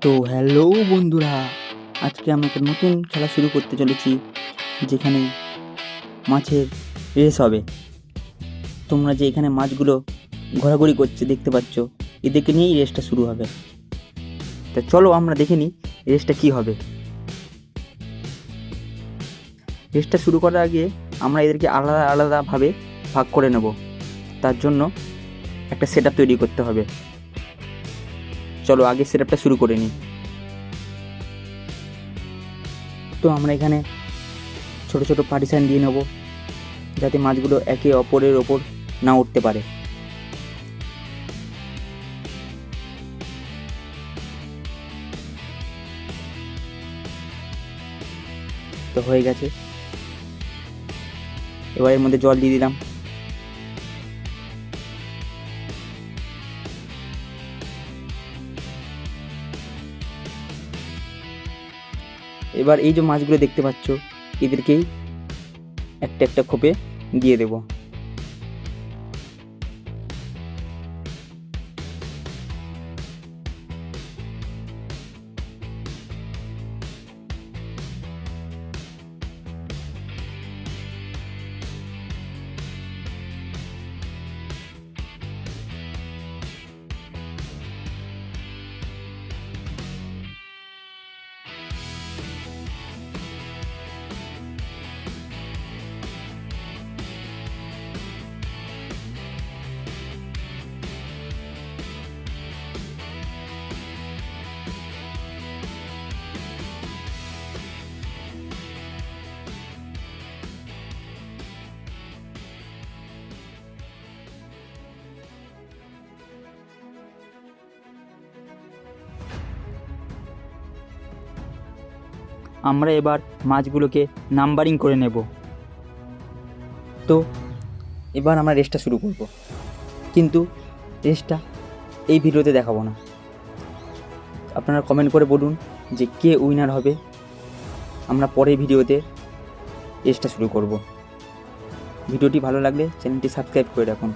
তো হ্যালো বন্ধুরা, আজকে আমি একটা নতুন খেলা শুরু করতে চলেছি, যেখানে মাছের রেস হবে। তোমরা যে এখানে মাছগুলো ঘোরাঘুরি করছে দেখতে পাচ্ছ, এদেরকে নিয়েই রেসটা শুরু হবে। তা চলো আমরা দেখে নিই রেসটা কী হবে। রেসটা শুরু করার আগে আমরা এদেরকে আলাদা আলাদাভাবে ভাগ করে নেব। তার জন্য একটা সেট আপ তৈরি করতে হবে। চলো আগে সেট আপটা শুরু করে নিই। তো আমরা এখানে ছোট ছোট পার্টিশান দিয়ে নেব, যাতে মাছগুলো একে অপরের ওপর না উঠতে পারে। তো হয়ে গেছে, এবার এর মধ্যে জল দিয়ে দিলাম। এবার এই যে মাছগুলো দেখতে পাচ্ছ, এদেরকেই একটা একটা খোপে দিয়ে দেব। আমরা এবার মাছগুলোকে নাম্বারিং করে নেব। তো এবার আমরা রেসটা শুরু করব, কিন্তু রেসটা এই ভিডিওতে দেখাবো না। আপনারা কমেন্ট করে বলুন যে কে উইনার হবে। আমরা পরের ভিডিওতে রেসটা শুরু করব। ভিডিওটি ভালো লাগলে চ্যানেলটি সাবস্ক্রাইব করে রাখুন।